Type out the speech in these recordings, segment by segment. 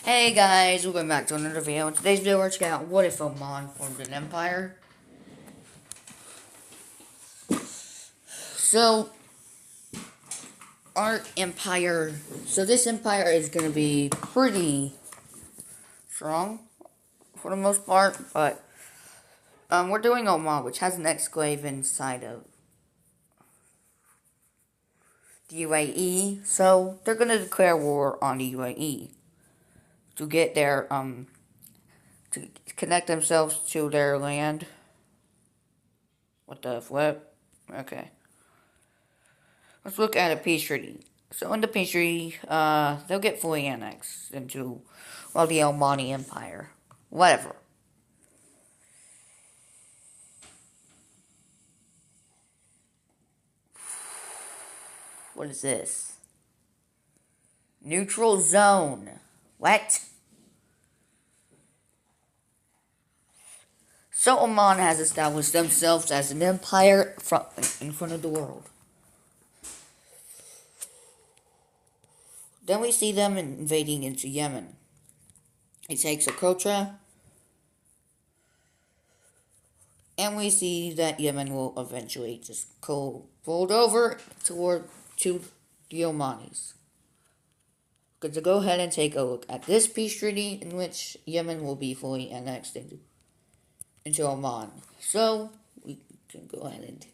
Hey guys, welcome back to another video. In today's video, we're checking out what if Oman formed an empire. So, our empire, this empire is going to be pretty strong for the most part, but we're doing Oman, which has an exclave inside of the UAE, so they're going to declare war on the UAE to get their, to connect themselves to their land. What the flip? Okay. Let's look at a peace treaty. So in the peace treaty, they'll get fully annexed into, well, the Omani Empire. Whatever. What is this? Neutral zone. What? So Oman has established themselves as an empire in front of the world. Then we see them invading into Yemen. It takes Socotra, and we see that Yemen will eventually just go fold over to the Omanis. Good to go ahead and take a look at this peace treaty in which Yemen will be fully annexed into Oman. So we can go ahead and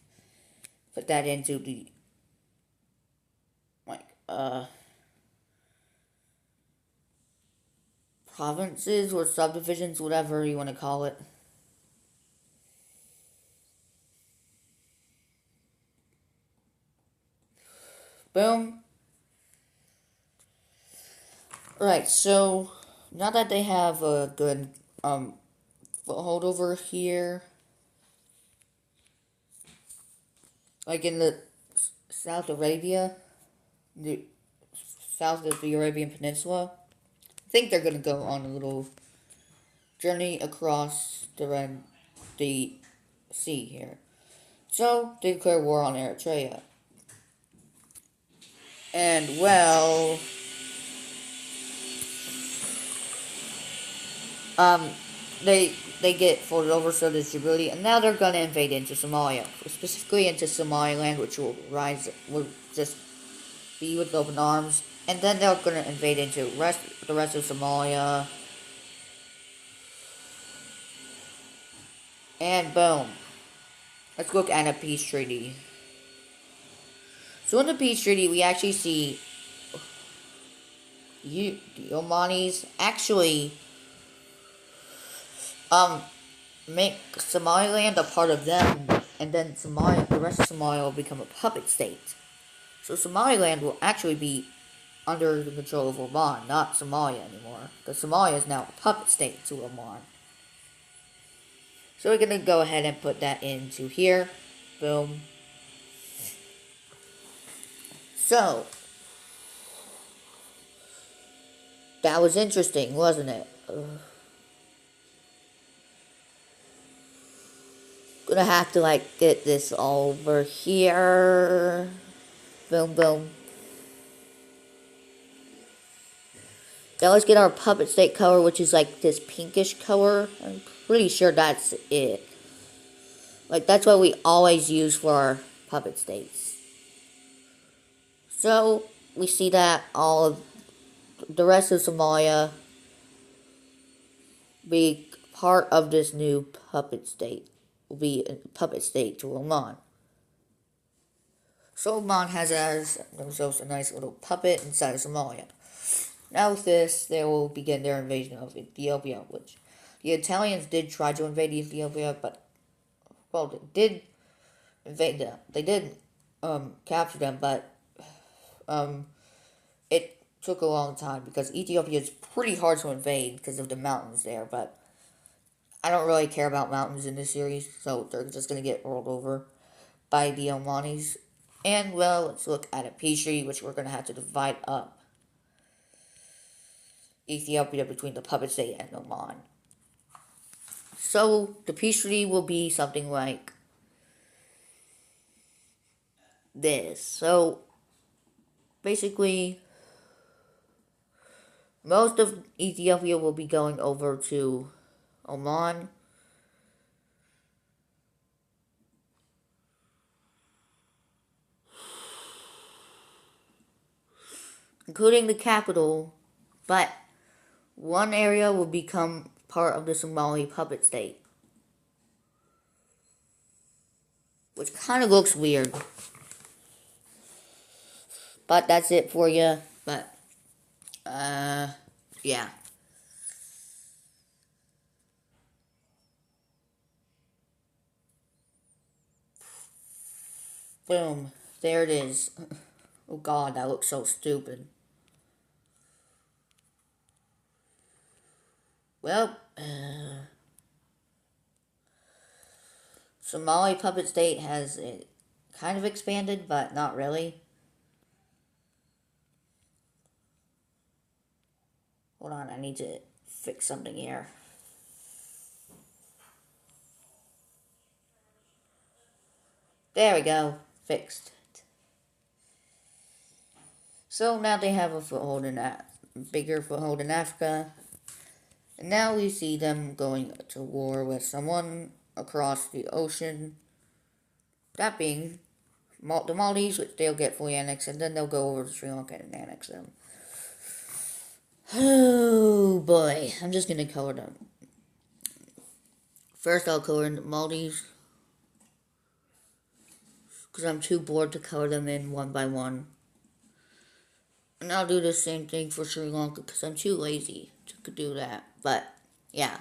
put that into the provinces or subdivisions, whatever you want to call it. Boom. Right, so now that they have a good foothold over here, like in the South Arabia, the south of the Arabian Peninsula, I think they're gonna go on a little journey across the sea here. So they declare war on Eritrea. And well, they get folded over, so does Djibouti, and now they're gonna invade into Somalia, specifically into Somaliland, which will just be with open arms, and then they're gonna invade into the rest of Somalia, and boom. Let's look at a peace treaty. So in the peace treaty, we actually see the Omanis actually make Somaliland a part of them, and then the rest of Somalia will become a puppet state. So Somaliland will actually be under the control of Oman, not Somalia anymore, because Somalia is now a puppet state to Oman. So we're gonna go ahead and put that into here. Boom. So that was interesting, wasn't it? Gonna have to get this over here. Boom, boom. Now let's get our puppet state color, which is like this pinkish color. I'm pretty sure that's it. That's what we always use for our puppet states. So we see that all of the rest of Somalia be part of this new puppet state. Will be a puppet state to Oman. So Oman has themselves a nice little puppet inside of Somalia. Now with this, they will begin their invasion of Ethiopia, which the Italians did try to invade Ethiopia, but, well, they did invade them. They did capture them, but it took a long time because Ethiopia is pretty hard to invade because of the mountains there, but I don't really care about mountains in this series, so they're just going to get rolled over by the Omanis. And, well, let's look at a peace treaty, which we're going to have to divide up Ethiopia between the puppet state and Oman. So the peace treaty will be something like this. So basically, Most of Ethiopia will be going over to Oman. Including the capital, but one area will become part of the Somali puppet state. Which kind of looks weird. But that's it for you. But, yeah. Boom. There it is. Oh god, that looks so stupid. Well, Somali puppet state has kind of expanded, but not really. Hold on, I need to fix something here. There we go. Fixed. So now they have a foothold in bigger foothold in Africa. And now we see them going to war with someone across the ocean. That being the Maldives, which they'll get fully annexed, and then they'll go over to Sri Lanka and annex them. Oh boy, I'm just gonna color them. First, I'll color in the Maldives because I'm too bored to color them in one by one. And I'll do the same thing for Sri Lanka because I'm too lazy to do that. But yeah,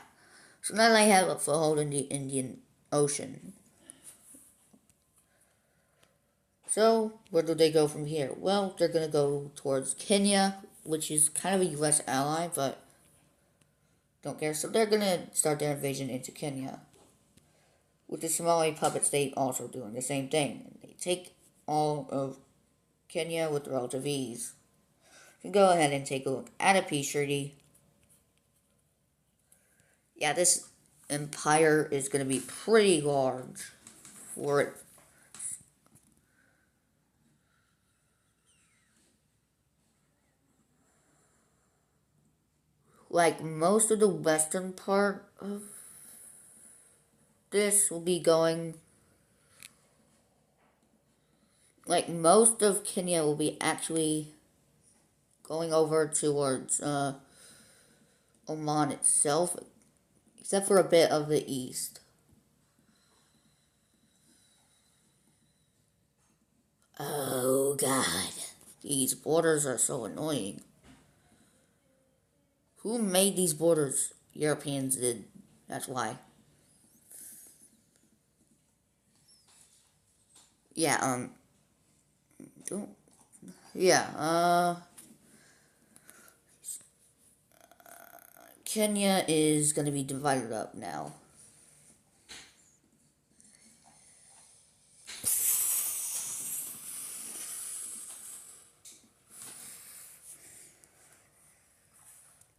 so now I have a foothold in the Indian Ocean. So where do they go from here? Well, they're gonna go towards Kenya, which is kind of a U.S. ally, but don't care. So they're gonna start their invasion into Kenya, with the Somali puppet state also doing the same thing. They take all of Kenya with relative ease. You can go ahead and take a look at a peace treaty. Yeah, this empire is going to be pretty large for it. Like most of the western part of this will be going. Like most of Kenya will be actually going over towards Oman itself, except for a bit of the east. Oh god, these borders are so annoying. Who made these borders? Europeans did. That's why. Yeah, yeah, Kenya is gonna be divided up now.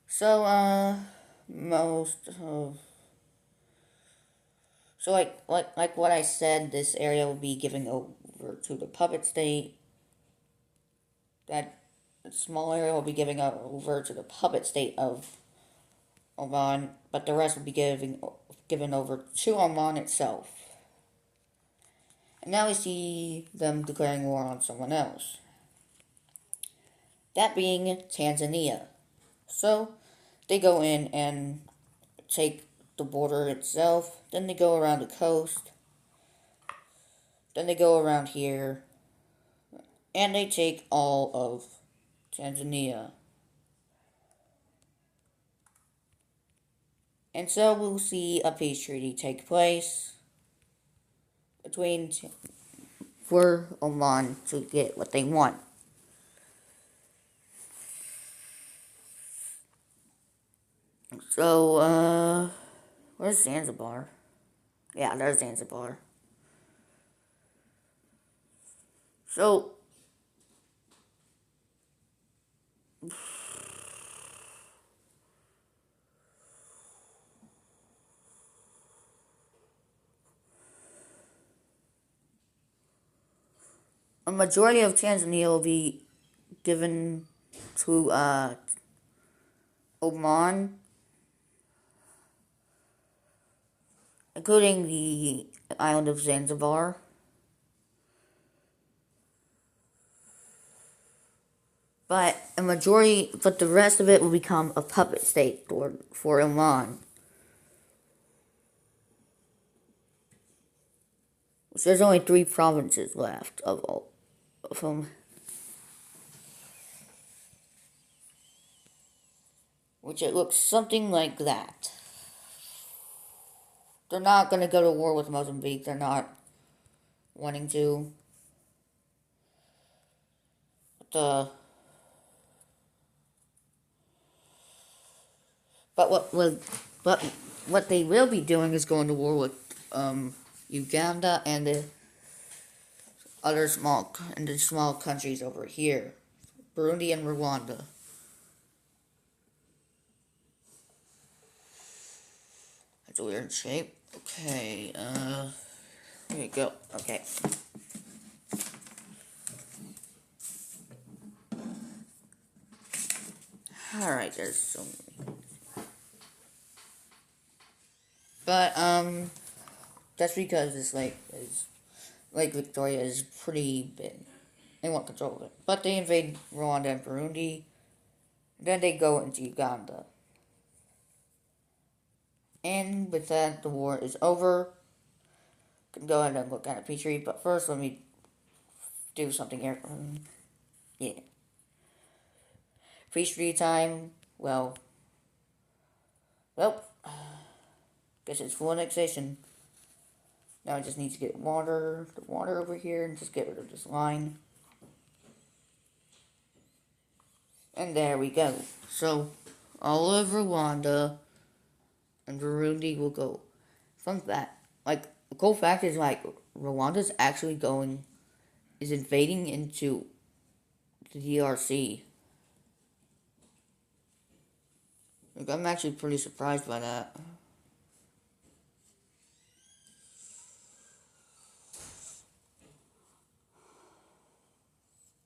So, most of so like what I said, this area will be giving over to the puppet state. That small area will be giving over to the puppet state of Oman, but the rest will be given over to Oman itself. And now we see them declaring war on someone else. That being Tanzania. So they go in and take the border itself, then they go around the coast, then they go around here, and they take all of Tanzania. And so we'll see a peace treaty take place between for Oman to get what they want. So, where's Zanzibar? Yeah, there's Zanzibar. So, a majority of Tanzania will be given to Oman, including the island of Zanzibar. But the rest of it will become a puppet state for Oman. So there's only 3 provinces left of all of them. Which it looks something like that. They're not going to go to war with Mozambique. They're not wanting to. But what they will be doing is going to war with Uganda and the small countries over here, Burundi and Rwanda. That's a weird shape. Okay, here we go. Okay. Alright, there's so many. But, that's because this Lake Victoria is pretty big. They want control of it. But they invade Rwanda and Burundi. Then they go into Uganda. And with that, the war is over. Can go ahead and look at a Petrie, but first let me do something here. Yeah. Petrie time. Well, guess it's full annexation. Now I just need to get the water over here, and just get rid of this line. And there we go. So, all of Rwanda and Burundi will go. Fun fact, the cool fact is, Rwanda's actually is invading into the DRC. I'm actually pretty surprised by that.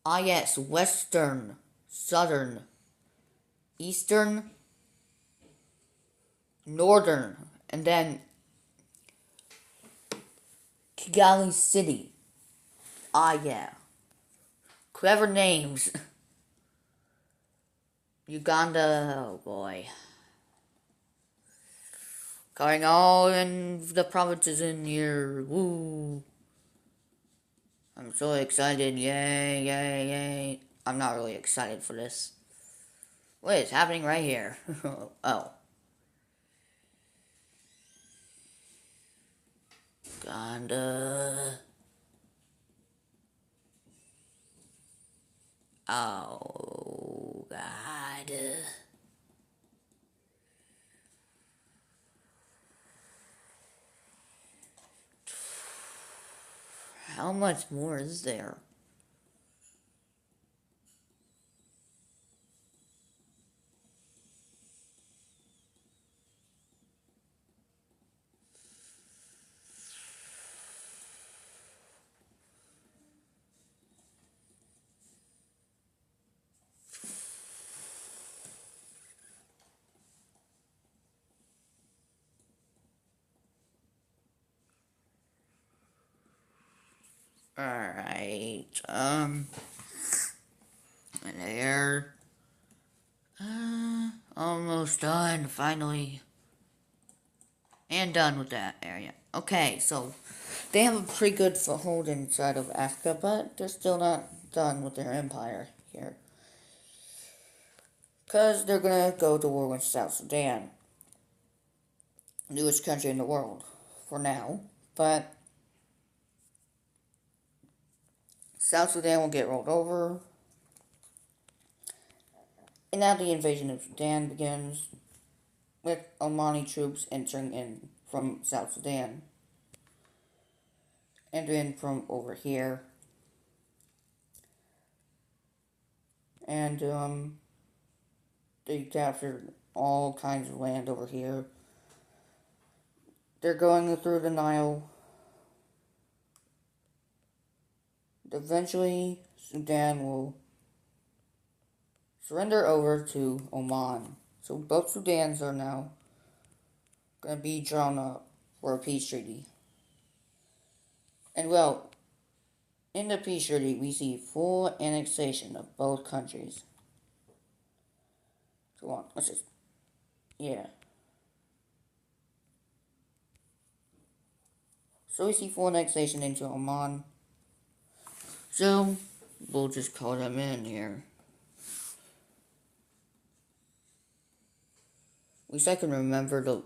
Ah yes, western, southern, eastern, northern, and then Kigali City. Ah yeah. Clever names. Uganda, oh boy. Covering all in the provinces in here. Woo. I'm so excited. Yay, yay, yay. I'm not really excited for this. What is happening right here? Oh. Uganda. Oh, God. How much more is there? Alright, and there. Almost done, finally. And done with that area. Okay, so they have a pretty good foothold inside of Africa, but they're still not done with their empire here. Because they're gonna go to war with South Sudan. Newest country in the world, for now. But South Sudan will get rolled over. And now the invasion of Sudan begins, with Omani troops entering in from South Sudan. Entering from over here. And, they captured all kinds of land over here. They're going through the Nile. Eventually, Sudan will surrender over to Oman. So both Sudans are now going to be drawn up for a peace treaty. And well, in the peace treaty, we see full annexation of both countries. Come on, let's just, yeah. So we see full annexation into Oman. So we'll just call them in here. At least I can remember the.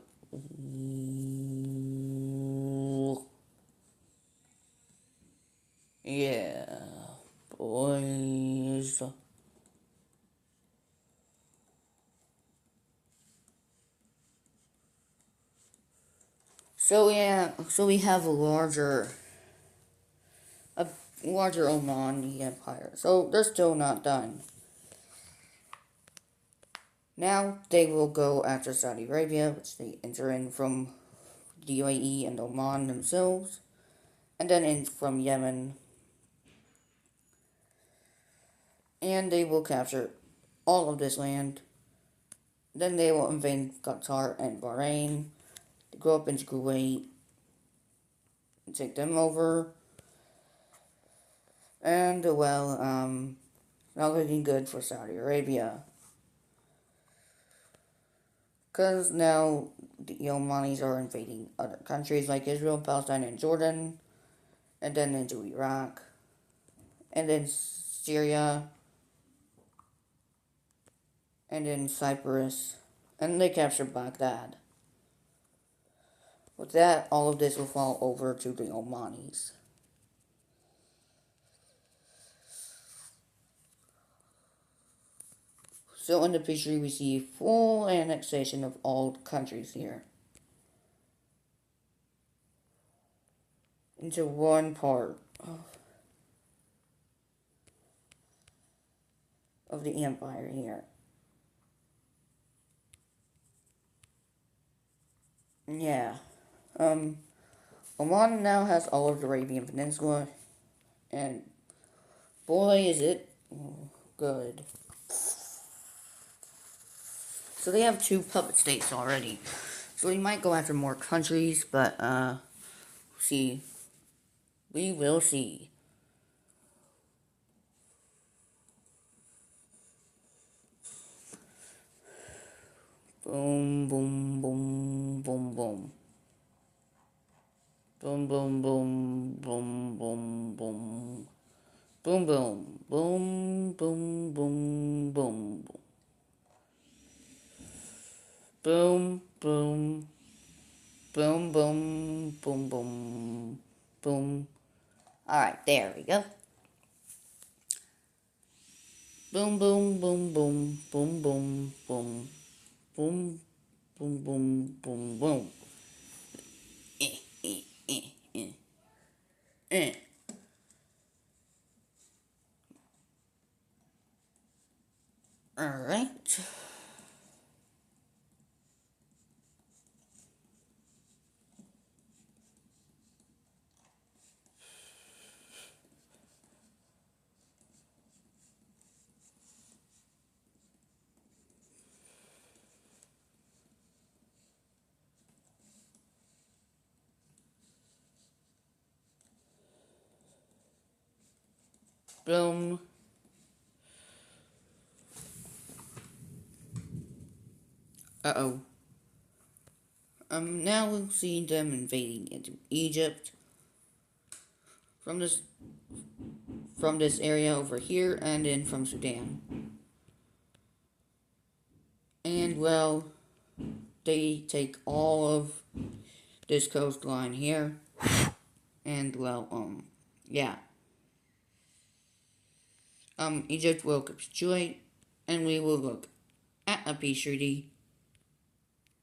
Yeah, boys. So yeah, so we have a larger Omani empire. So they're still not done. Now they will go after Saudi Arabia, which they enter in from the UAE and Oman themselves, and then in from Yemen, and they will capture all of this land. Then they will invade Qatar and Bahrain, go up into Kuwait, and take them over, and well, not looking good for Saudi Arabia. Because now the Omanis are invading other countries like Israel, Palestine, and Jordan, and then into Iraq, and then Syria, and then Cyprus, and they capture Baghdad. With that, all of this will fall over to the Omanis. So in the picture, we see full annexation of all countries here into one part of the empire here. Yeah. Oman now has all of the Arabian Peninsula, and boy, is it good. So they have two puppet states already. So we might go after more countries, but, see. We will see. Boom, boom, boom, boom, boom. Boom, boom, boom, boom, boom, boom. Boom, boom, boom, boom, boom, boom. Boom, boom, boom, boom, boom, boom, boom. Alright, there we go. Boom, boom, boom, boom, boom, boom, boom, boom, boom, boom, boom, boom. Eh, eh, eh, eh, eh. Alright. Boom. Uh-oh. Now we'll see them invading into Egypt from this area over here, and then from Sudan. And well, they take all of this coastline here, and well, yeah. Egypt will capitulate, and we will look at a peace treaty.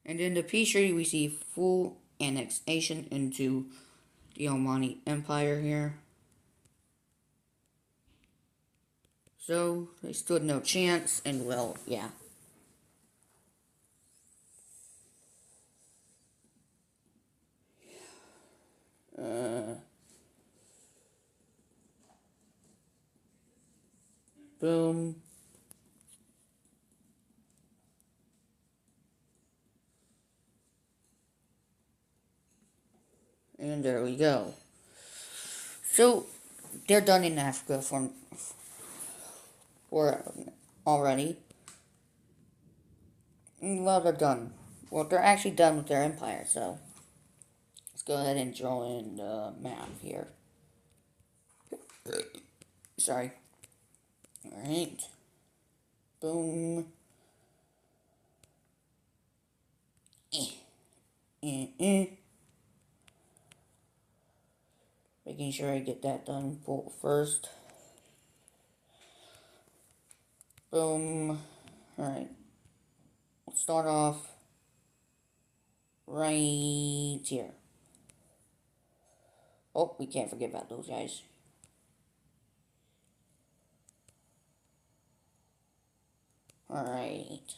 And in the peace treaty, we see full annexation into the Omani Empire here. So they stood no chance, and well, yeah. Boom. And there we go. So, they're done in Africa for already. Well, they're done. Well, they're actually done with their empire, so let's go ahead and draw in the map here. Sorry. Alright. Boom. Making sure I get that done first. Boom. Alright. Let's start off right here. Oh, we can't forget about those guys. Alright.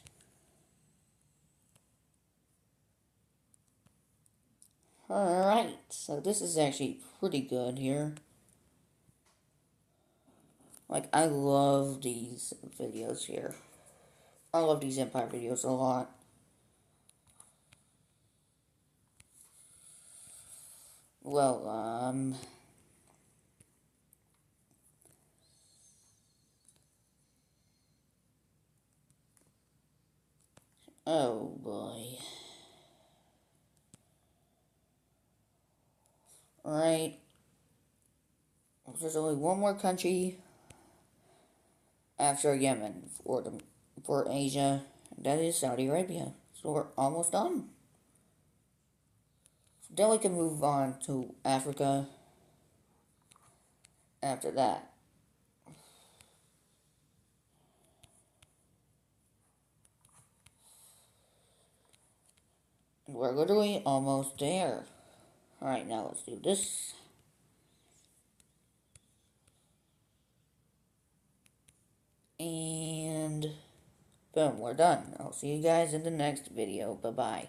Alright, so this is actually pretty good here. Like, I love these videos here. I love these Empire videos a lot. Well, oh boy. Alright. There's only one more country after Yemen for Asia. That is Saudi Arabia. So we're almost done. Then we can move on to Africa after that. And we're literally almost there. Alright, now let's do this. And boom, we're done. I'll see you guys in the next video. Bye-bye.